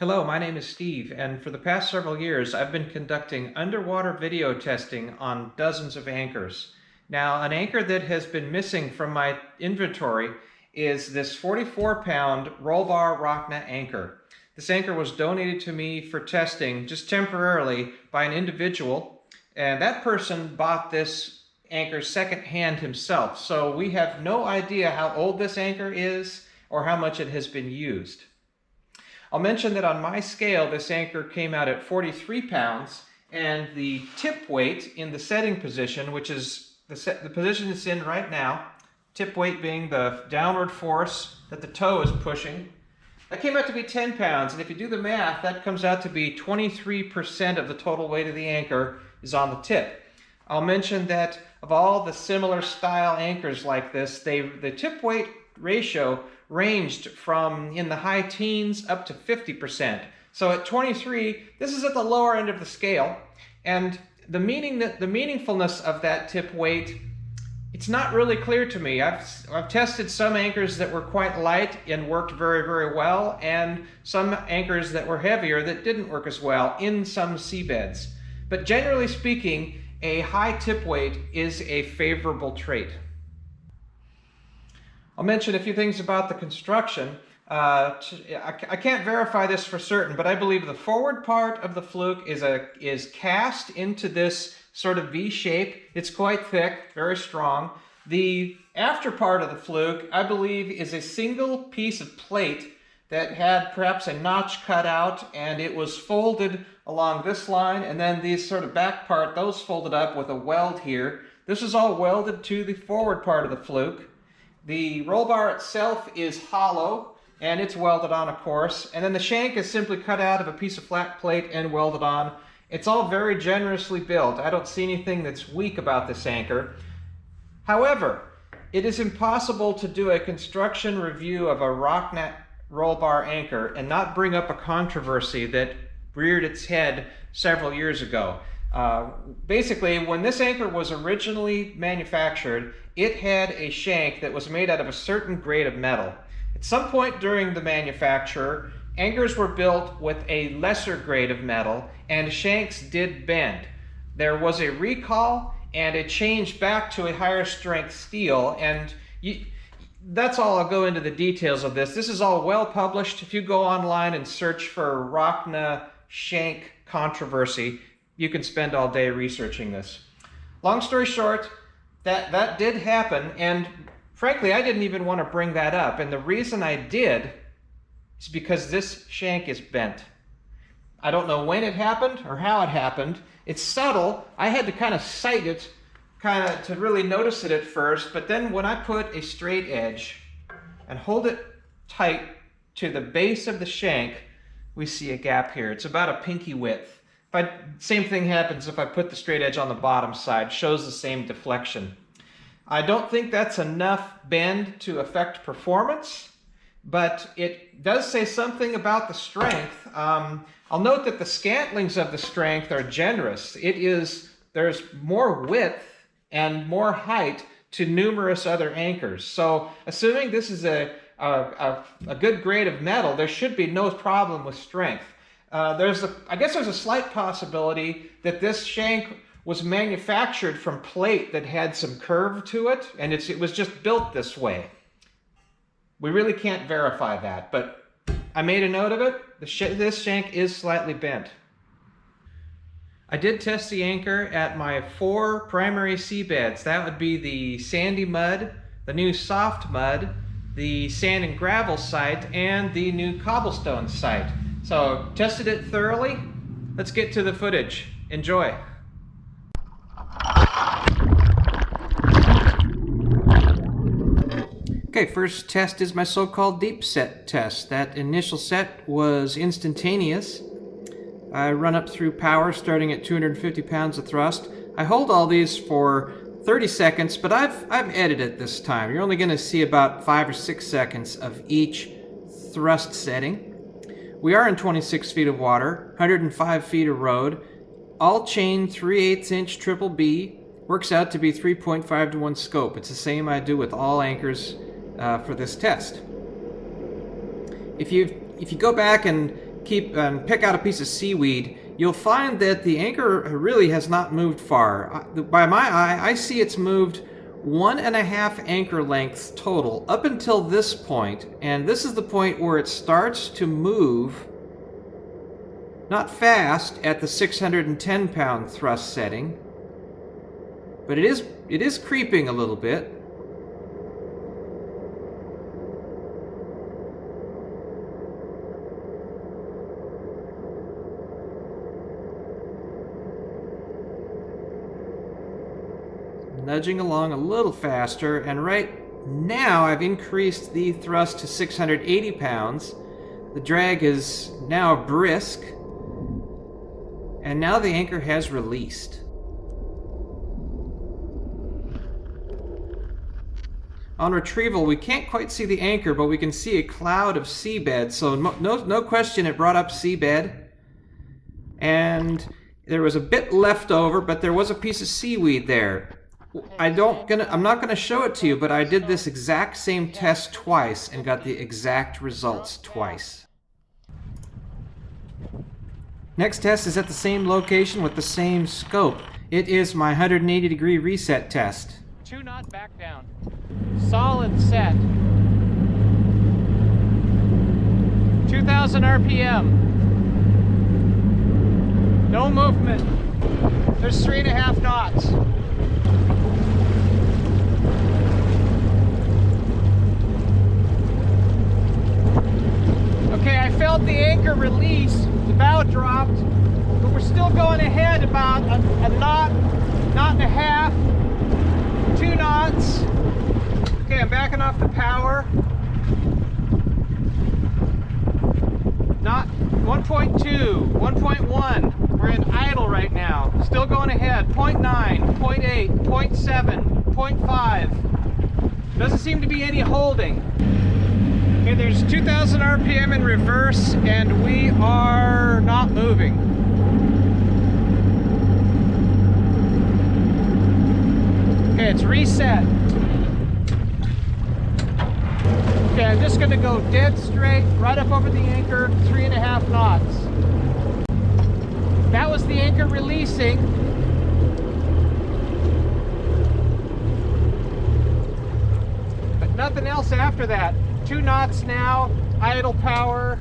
Hello, my name is Steve, and for the past several years I've been conducting underwater video testing on dozens of anchors. Now, an anchor that has been missing from my inventory is this 44-pound roll bar Rocna anchor. This anchor was donated to me for testing just temporarily by an individual, and that person bought this anchor secondhand himself, so we have no idea how old this anchor is or how much it has been used. I'll mention that on my scale, this anchor came out at 43 pounds, and the tip weight in the setting position, which is the position it's in right now, tip weight being the downward force that the toe is pushing, that came out to be 10 pounds. And if you do the math, that comes out to be 23% of the total weight of the anchor is on the tip. I'll mention that of all the similar style anchors like this, the tip weight ratio ranged from in the high teens up to 50%. So at 23, this is at the lower end of the scale. And the meaningfulness of that tip weight, it's not really clear to me. I've tested some anchors that were quite light and worked very, very well, and some anchors that were heavier that didn't work as well in some seabeds. But generally speaking, a high tip weight is a favorable trait. I'll mention a few things about the construction. I can't verify this for certain, but I believe the forward part of the fluke is cast into this sort of V shape. It's quite thick, very strong. The after part of the fluke, I believe, is a single piece of plate that had perhaps a notch cut out, and it was folded along this line, and then these sort of back part, those folded up with a weld here. This is all welded to the forward part of the fluke. The roll bar itself is hollow, and it's welded on, of course, and then the shank is simply cut out of a piece of flat plate and welded on. It's all very generously built. I don't see anything that's weak about this anchor. However, it is impossible to do a construction review of a Rocna roll bar anchor and not bring up a controversy that reared its head several years ago. Basically, when this anchor was originally manufactured, it had a shank that was made out of a certain grade of metal. At some point during the manufacture, anchors were built with a lesser grade of metal, and shanks did bend. There was a recall, and it changed back to a higher strength steel, and that's all. I'll go into the details of this. This is all well published. If you go online and search for Rocna shank controversy, you can spend all day researching this. Long story short, that did happen, and frankly, I didn't even want to bring that up. And the reason I did is because this shank is bent. I don't know when it happened or how it happened. It's subtle. I had to kind of sight it, to really notice it at first, but then when I put a straight edge and hold it tight to the base of the shank, we see a gap here. It's about a pinky width. Same thing happens if I put the straight edge on the bottom side, shows the same deflection. I don't think that's enough bend to affect performance, but it does say something about the strength. I'll note that the scantlings of the strength are generous. There's more width and more height to numerous other anchors. So assuming this is a good grade of metal, there should be no problem with strength. I guess there's a slight possibility that this shank was manufactured from plate that had some curve to it, and it was just built this way. We really can't verify that, but I made a note of it. This shank is slightly bent. I did test the anchor at my 4 primary seabeds. That would be the sandy mud, the new soft mud, the sand and gravel site, and the new cobblestone site. So, tested it thoroughly. Let's get to the footage. Enjoy. Okay, first test is my so-called deep set test. That initial set was instantaneous. I run up through power starting at 250 pounds of thrust. I hold all these for 30 seconds, but I've edited this time. You're only going to see about 5 or 6 seconds of each thrust setting. We are in 26 feet of water, 105 feet of road, all chain 3/8 inch triple B, works out to be 3.5 to 1 scope. It's the same I do with all anchors for this test. If you go back and pick out a piece of seaweed, you'll find that the anchor really has not moved far. By my eye, I see it's moved 1.5 anchor lengths total up until this point, and this is the point where it starts to move, not fast at the 610-pound thrust setting, but it is creeping a little bit. Nudging along a little faster, and right now I've increased the thrust to 680 pounds. The drag is now brisk, and now the anchor has released. On retrieval, we can't quite see the anchor, but we can see a cloud of seabed, so no question it brought up seabed. And there was a bit left over, but there was a piece of seaweed there. I'm not gonna show it to you, but I did this exact same test twice and got the exact results twice. Next test is at the same location with the same scope. It is my 180-degree reset test. 2 knot back down. Solid set. 2,000 RPM. No movement. There's 3.5 knots. Okay, I felt the anchor release, the bow dropped, but we're still going ahead about a knot, knot and a half, 2 knots. Okay, I'm backing off the power. Knot 1.2, 1.1, we're in idle right now. Still going ahead, 0.9, 0.8, 0.7, 0.5. Doesn't seem to be any holding. Okay, there's 2,000 RPM in reverse, and we are not moving. Okay, it's reset. Okay, I'm just going to go dead straight, right up over the anchor, 3.5 knots. That was the anchor releasing. But nothing else after that. 2 knots now, idle power,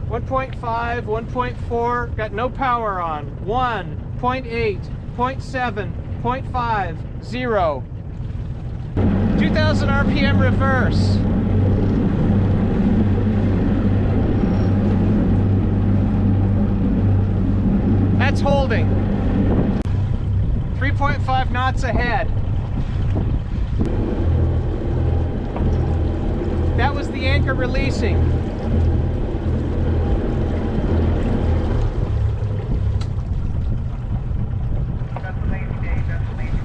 1.5, 1.4, got no power on, 1, 0.8, 0.7, 0.5, 0. 2,000 RPM reverse. That's holding. 3.5 knots ahead. That was the anchor releasing.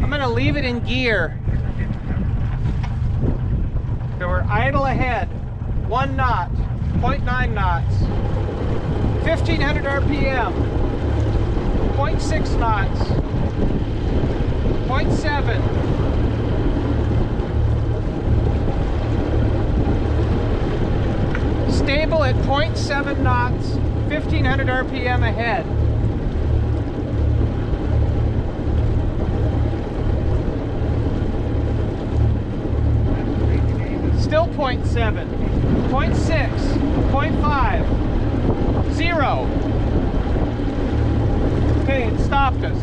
I'm going to leave it in gear. So we're idle ahead. 1 knot, 0.9 knots. 1,500 RPM. 0.6 knots. 0.7. Stable at 0.7 knots, 1,500 RPM ahead. Still 0.7, 0.6, 0.5, 0. Okay, it stopped us.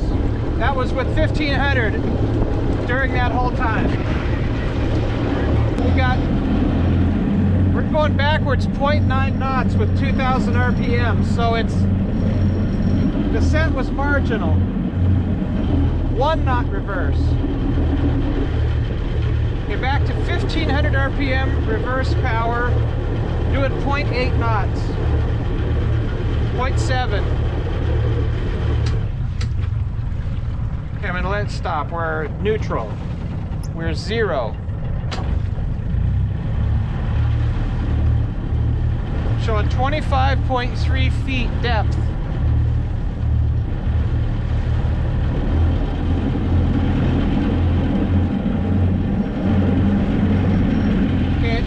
That was with 1,500 during that whole time. We're going backwards 0.9 knots with 2,000 RPM, so the descent was marginal. 1 knot reverse. Okay, back to 1,500 RPM reverse power, doing 0.8 knots, 0.7. Okay, I'm going to let it stop. We're neutral. We're 0. Showing 25.3 feet depth.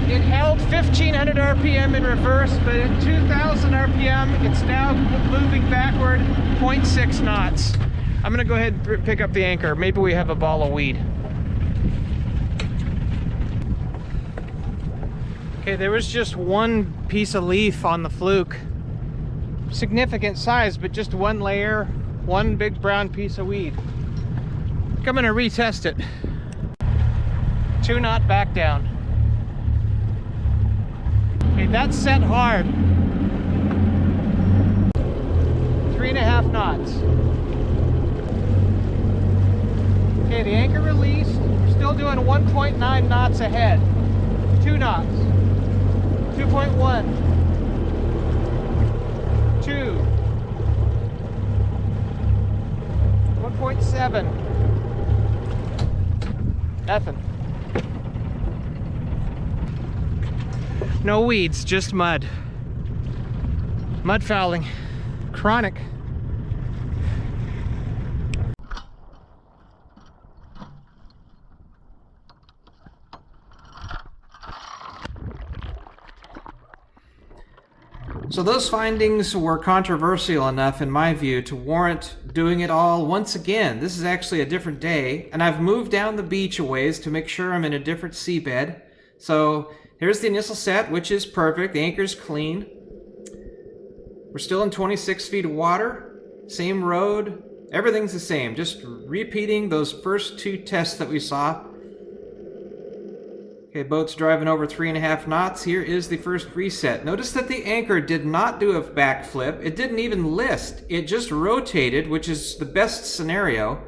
It held 1,500 RPM in reverse, but at 2,000 RPM, it's now moving backward 0.6 knots. I'm gonna go ahead and pick up the anchor. Maybe we have a ball of weed. Okay, there was just one piece of leaf on the fluke. Significant size, but just one layer, one big brown piece of weed. I'm gonna retest it. 2 knot back down. Okay, that's set hard. 3.5 knots. Okay, the anchor released. We're still doing 1.9 knots ahead. 2 knots. 2.1. 2. 1.7. Nothing. No weeds, just mud. Mud fouling. Chronic. So those findings were controversial enough, in my view, to warrant doing it all once again. This is actually a different day, and I've moved down the beach a ways to make sure I'm in a different seabed. So here's the initial set, which is perfect. The anchor's clean. We're still in 26 feet of water. Same road. Everything's the same. Just repeating those first 2 tests that we saw. Okay, boat's driving over 3.5 knots. Here is the first reset. Notice that the anchor did not do a backflip. It didn't even list. It just rotated, which is the best scenario.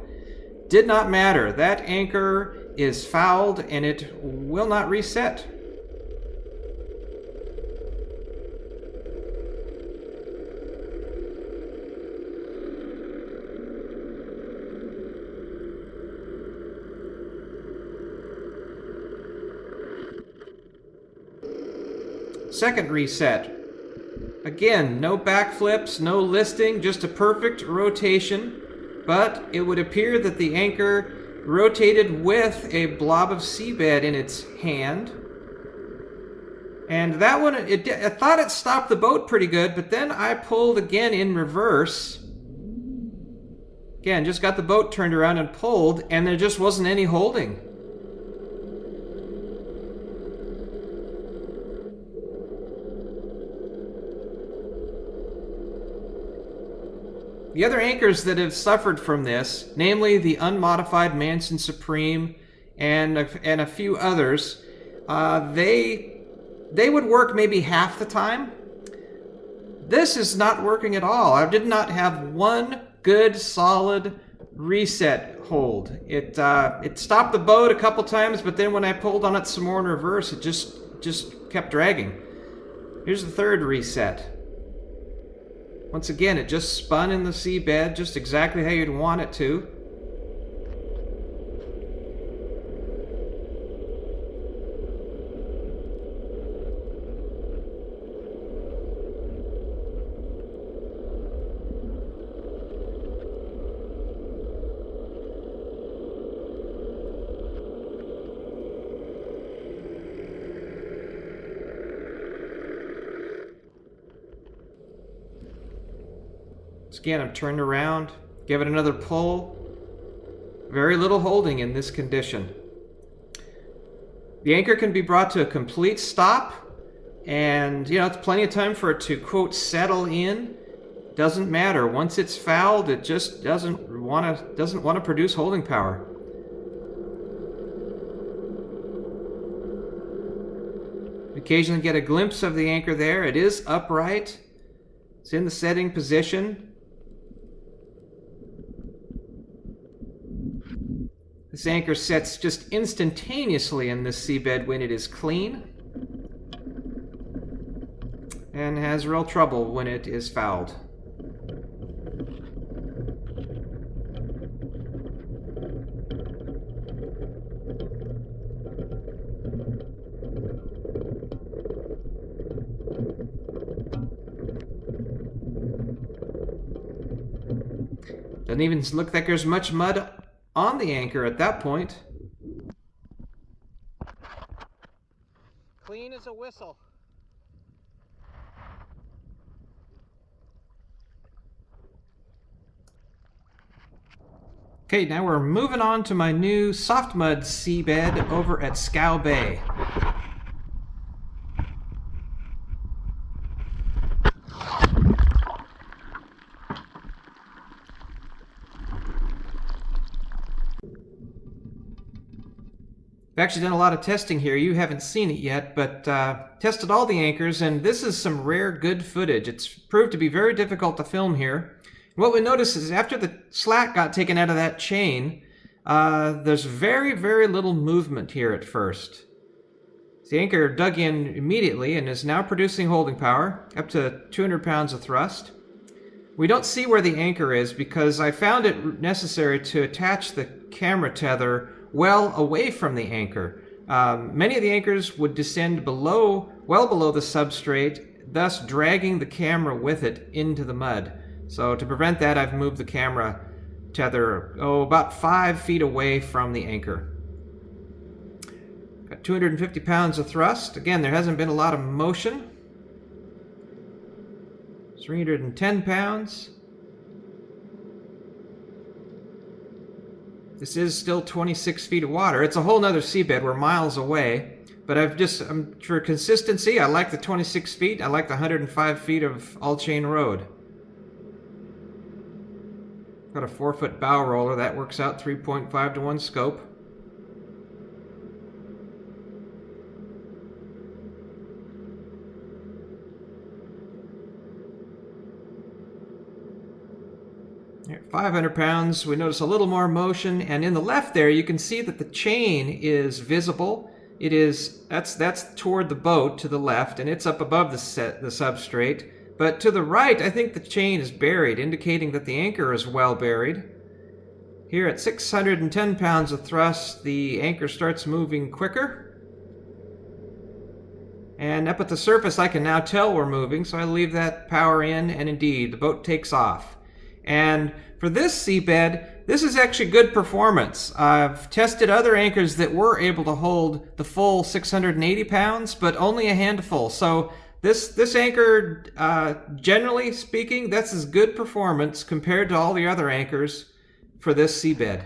Did not matter. That anchor is fouled and it will not reset. Second reset. Again, no backflips, no listing, just a perfect rotation. But it would appear that the anchor rotated with a blob of seabed in its hand. And that one, I thought it stopped the boat pretty good, but then I pulled again in reverse. Again, just got the boat turned around and pulled, and there just wasn't any holding. The other anchors that have suffered from this, namely the unmodified Manson Supreme and a few others, they would work maybe half the time. This is not working at all. I did not have one good solid reset hold. It stopped the boat a couple times, but then when I pulled on it some more in reverse, it just kept dragging. Here's the third reset. Once again, it just spun in the seabed just exactly how you'd want it to. Again, I'm turned around, give it another pull. Very little holding in this condition. The anchor can be brought to a complete stop, and it's plenty of time for it to, quote, settle in. Doesn't matter. Once it's fouled, it just doesn't want to produce holding power. Occasionally get a glimpse of the anchor there. It is upright. It's in the setting position. This anchor sets just instantaneously in this seabed when it is clean, and has real trouble when it is fouled. Doesn't even look like there's much mud on the anchor at that point. Clean as a whistle. Okay, now we're moving on to my new soft mud seabed over at Scow Bay. I've actually done a lot of testing here. You haven't seen it yet, but tested all the anchors, and this is some rare good footage. It's proved to be very difficult to film here. What we noticed is after the slack got taken out of that chain, there's very, very little movement here at first. The anchor dug in immediately and is now producing holding power, up to 200 pounds of thrust. We don't see where the anchor is because I found it necessary to attach the camera tether well away from the anchor. Many of the anchors would descend well below the substrate, thus dragging the camera with it into the mud. So to prevent that, I've moved the camera tether about 5 feet away from the anchor. Got 250 pounds of thrust. Again, there hasn't been a lot of motion. 310 pounds. This is still 26 feet of water. It's a whole nother seabed. We're miles away. But for consistency, I like the 26 feet. I like the 105 feet of all-chain road. Got a 4-foot bow roller. That works out 3.5 to 1 scope. At 500 pounds, we notice a little more motion, and in the left there, you can see that the chain is visible. That's toward the boat to the left, and it's up above the substrate. But to the right, I think the chain is buried, indicating that the anchor is well buried. Here at 610 pounds of thrust, the anchor starts moving quicker. And up at the surface, I can now tell we're moving, so I leave that power in, and indeed, the boat takes off. And for this seabed, this is actually good performance. I've tested other anchors that were able to hold the full 680 pounds, but only a handful. So this anchor, generally speaking, that's as good performance compared to all the other anchors for this seabed.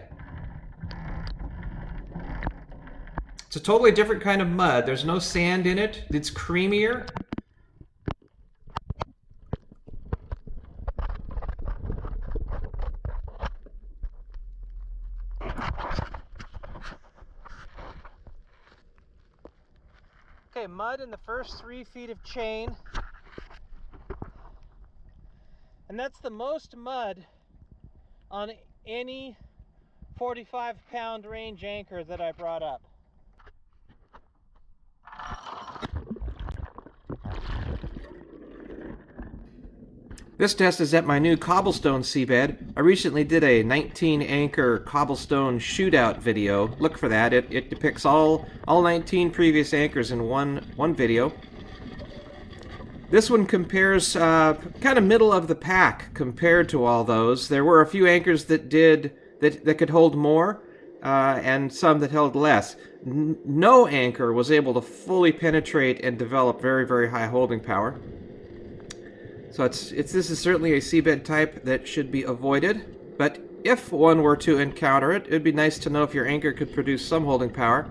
It's a totally different kind of mud. There's no sand in it. It's creamier. Okay, mud in the first 3 feet of chain. And that's the most mud on any 45-pound range anchor that I brought up. This test is at my new Cobblestone seabed. I recently did a 19-anchor Cobblestone shootout video. Look for that. It depicts all 19 previous anchors in one video. This one compares kind of middle of the pack compared to all those. There were a few anchors that could hold more, and some that held less. No anchor was able to fully penetrate and develop very, very high holding power. So this is certainly a seabed type that should be avoided, but if one were to encounter it, it'd be nice to know if your anchor could produce some holding power.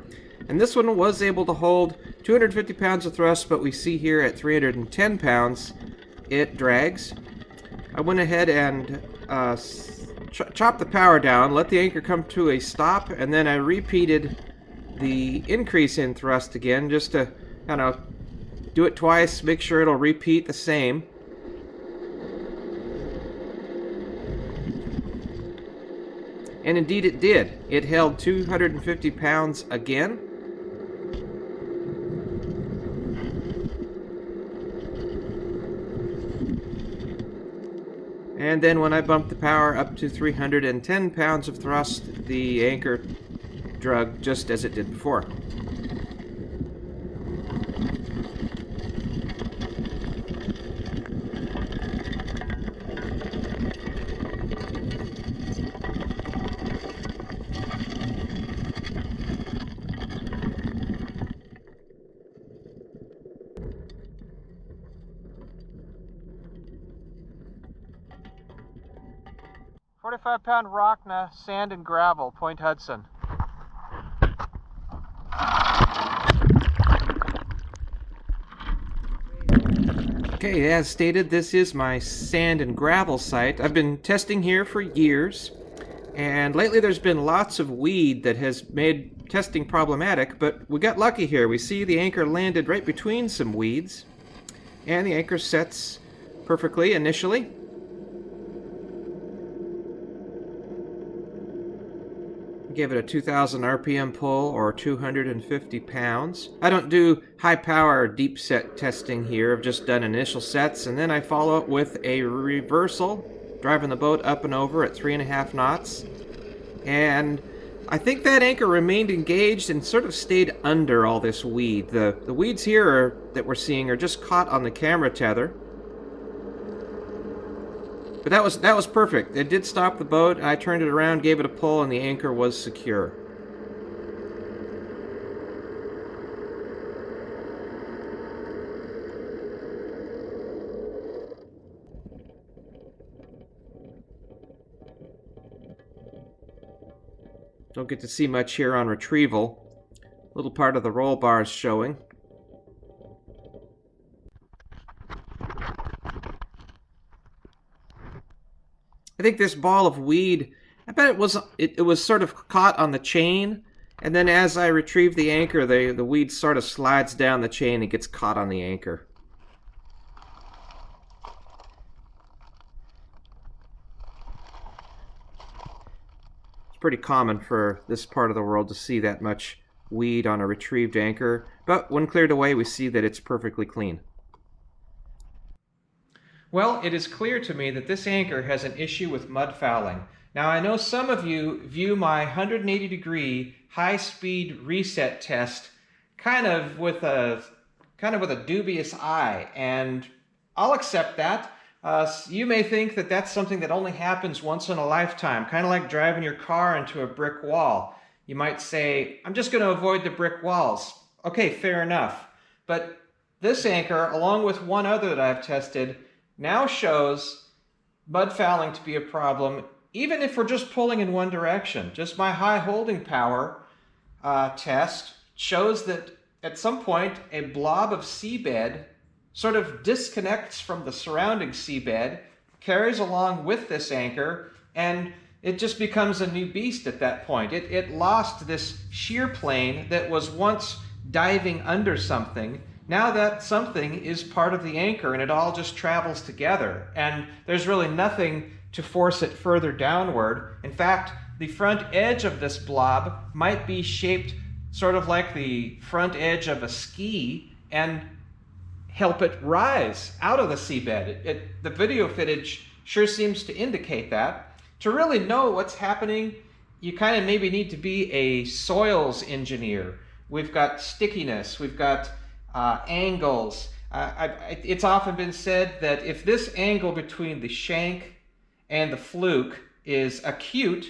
And this one was able to hold 250 pounds of thrust, but we see here at 310 pounds, it drags. I went ahead and chopped the power down, let the anchor come to a stop, and then I repeated the increase in thrust again, just to kind of do it twice, make sure it'll repeat the same. And indeed it did. It held 250 pounds again. And then when I bumped the power up to 310 pounds of thrust, the anchor drug just as it did before. 45-pound Rocna, sand and gravel, Point Hudson. Okay, as stated, this is my sand and gravel site. I've been testing here for years, and lately there's been lots of weed that has made testing problematic, but we got lucky here. We see the anchor landed right between some weeds, and the anchor sets perfectly initially. Give it a 2,000 RPM pull or 250 pounds. I don't do high power deep set testing here. I've just done initial sets, and then I follow it with a reversal, driving the boat up and over at 3.5 knots. And I think that anchor remained engaged and sort of stayed under all this weed. The weeds here that we're seeing are just caught on the camera tether. But that was perfect. It did stop the boat, and I turned it around, gave it a pull, and the anchor was secure. Don't get to see much here on retrieval. A little part of the roll bar is showing. I think this ball of weed, I bet it was sort of caught on the chain, and then as I retrieve the anchor, the weed sort of slides down the chain and gets caught on the anchor. It's pretty common for this part of the world to see that much weed on a retrieved anchor, but when cleared away, we see that it's perfectly clean. Well, it is clear to me that this anchor has an issue with mud fouling. Now, I know some of you view my 180-degree high-speed reset test kind of with a dubious eye, and I'll accept that. You may think that that's something that only happens once in a lifetime, kind of like driving your car into a brick wall. You might say, I'm just going to avoid the brick walls. Okay, fair enough. But this anchor, along with one other that I've tested, now shows mud fouling to be a problem, even if we're just pulling in one direction. Just my high holding power test shows that at some point a blob of seabed sort of disconnects from the surrounding seabed, carries along with this anchor, and it just becomes a new beast at that point. It lost this shear plane that was once diving under something. Now that something is part of the anchor, and it all just travels together, and there's really nothing to force it further downward. In fact, the front edge of this blob might be shaped sort of like the front edge of a ski and help it rise out of the seabed. The video footage sure seems to indicate that. To really know what's happening, you kind of maybe need to be a soils engineer. We've got stickiness, we've got angles. It's often been said that if this angle between the shank and the fluke is acute,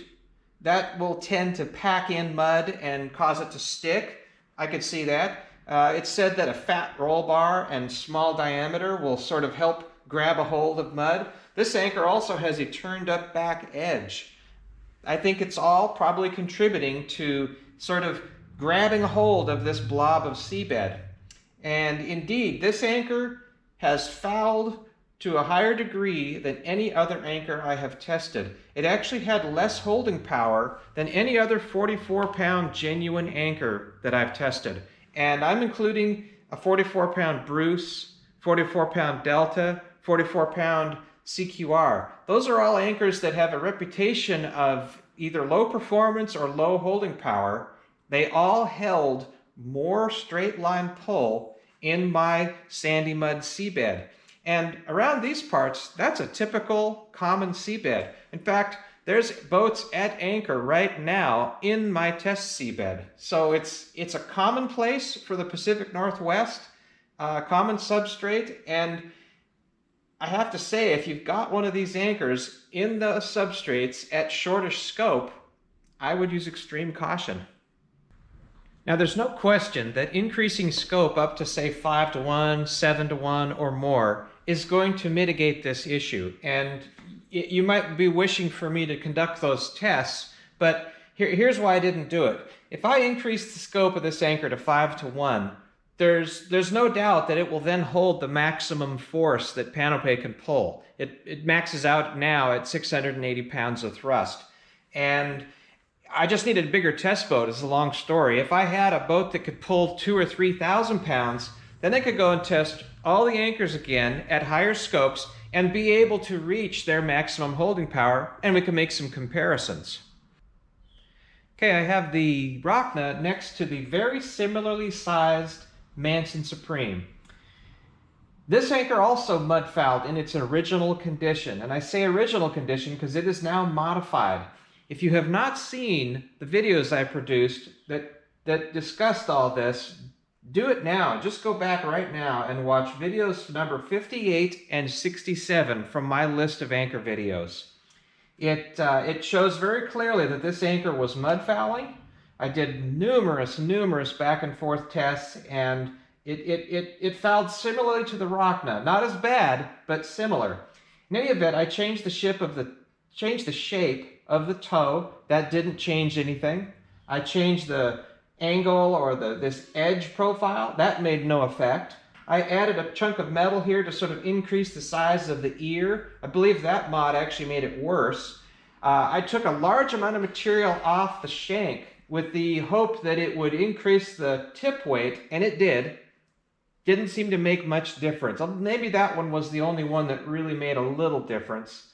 that will tend to pack in mud and cause it to stick. I could see that. It's said that a fat roll bar and small diameter will sort of help grab a hold of mud. This anchor also has a turned up back edge. I think it's all probably contributing to sort of grabbing a hold of this blob of seabed. And indeed, this anchor has fouled to a higher degree than any other anchor I have tested. It actually had less holding power than any other 44-pound genuine anchor that I've tested. And I'm including a 44-pound Bruce, 44-pound Delta, 44-pound CQR. Those are all anchors that have a reputation of either low performance or low holding power. They all held more straight line pull in my sandy mud seabed. And around these parts, that's a typical common seabed. In fact, there's boats at anchor right now in my test seabed. So it's a common place for the Pacific Northwest, common substrate, and I have to say, if you've got one of these anchors in the substrates at shortish scope, I would use extreme caution. Now, there's no question that increasing scope up to, say, 5-to-1, 7-to-1, or more is going to mitigate this issue. And you might be wishing for me to conduct those tests, but here's why I didn't do it. If I increase the scope of this anchor to 5-to-1, there's no doubt that it will then hold the maximum force that Panope can pull. It maxes out now at 680 pounds of thrust. And I just needed a bigger test boat. It's a long story. If I had a boat that could pull 2,000 or 3,000 pounds, then I could go and test all the anchors again at higher scopes and be able to reach their maximum holding power, and we can make some comparisons. Okay, I have the Rocna next to the very similarly sized Manson Supreme. This anchor also mud-fouled in its original condition, and I say original condition because it is now modified. If you have not seen the videos I produced that discussed all this, do it now. Just go back right now and watch videos number 58 and 67 from my list of anchor videos. It shows very clearly that this anchor was mud fouling. I did numerous back and forth tests, and it fouled similarly to the Rocna. Not as bad, but similar. In any event, I changed the shape of the toe. That didn't change anything. I changed the angle or this edge profile. That made no effect. I added a chunk of metal here to sort of increase the size of the ear. I believe that mod actually made it worse. I took a large amount of material off the shank with the hope that it would increase the tip weight, and it did. Didn't seem to make much difference. Maybe that one was the only one that really made a little difference.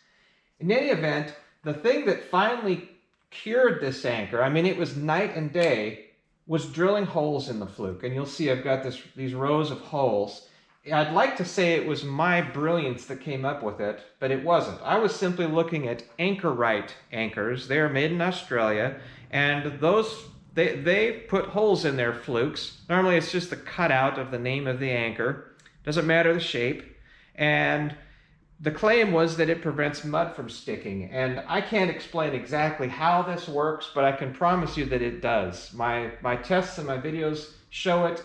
In any event, the thing that finally cured this anchor, I mean, it was night and day, was drilling holes in the fluke. And you'll see I've got these rows of holes. I'd like to say it was my brilliance that came up with it, but it wasn't. I was simply looking at Anchorite anchors. They're made in Australia, and they put holes in their flukes. Normally it's just the cutout of the name of the anchor. Doesn't matter the shape. And the claim was that it prevents mud from sticking, and I can't explain exactly how this works, but I can promise you that it does. My tests and my videos show it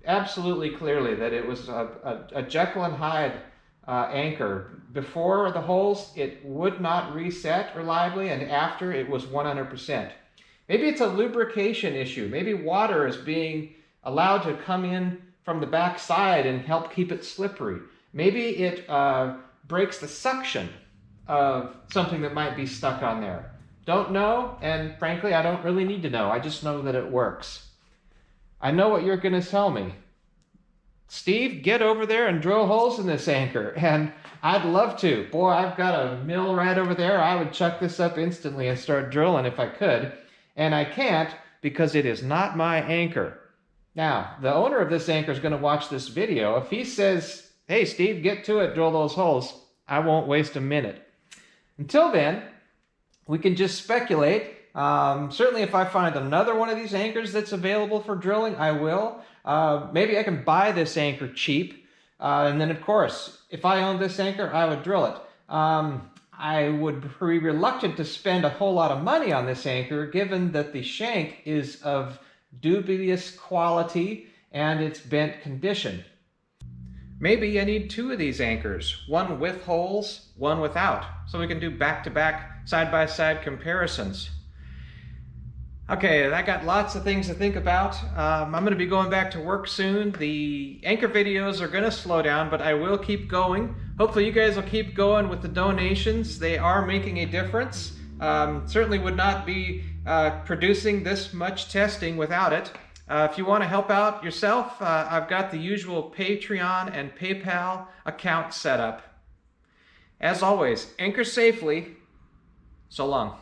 absolutely clearly that it was a Jekyll and Hyde anchor. Before the holes, it would not reset reliably, and after, it was 100%. Maybe it's a lubrication issue. Maybe water is being allowed to come in from the back side and help keep it slippery. Maybe it breaks the suction of something that might be stuck on there. Don't know, and frankly, I don't really need to know. I just know that it works. I know what you're going to tell me. Steve, get over there and drill holes in this anchor. And I'd love to. Boy, I've got a mill right over there. I would chuck this up instantly and start drilling if I could. And I can't because it is not my anchor. Now, the owner of this anchor is going to watch this video. If he says, hey, Steve, get to it, drill those holes, I won't waste a minute. Until then, we can just speculate. Certainly if I find another one of these anchors that's available for drilling, I will. Maybe I can buy this anchor cheap. And then, of course, if I owned this anchor, I would drill it. I would be reluctant to spend a whole lot of money on this anchor, given that the shank is of dubious quality and its bent condition. Maybe I need two of these anchors, one with holes, one without, so we can do back-to-back, side-by-side comparisons. Okay, I got lots of things to think about. I'm going to be going back to work soon. The anchor videos are going to slow down, but I will keep going. Hopefully you guys will keep going with the donations. They are making a difference. Certainly would not be producing this much testing without it. If you want to help out yourself, I've got the usual Patreon and PayPal account set up. As always, anchor safely. So long.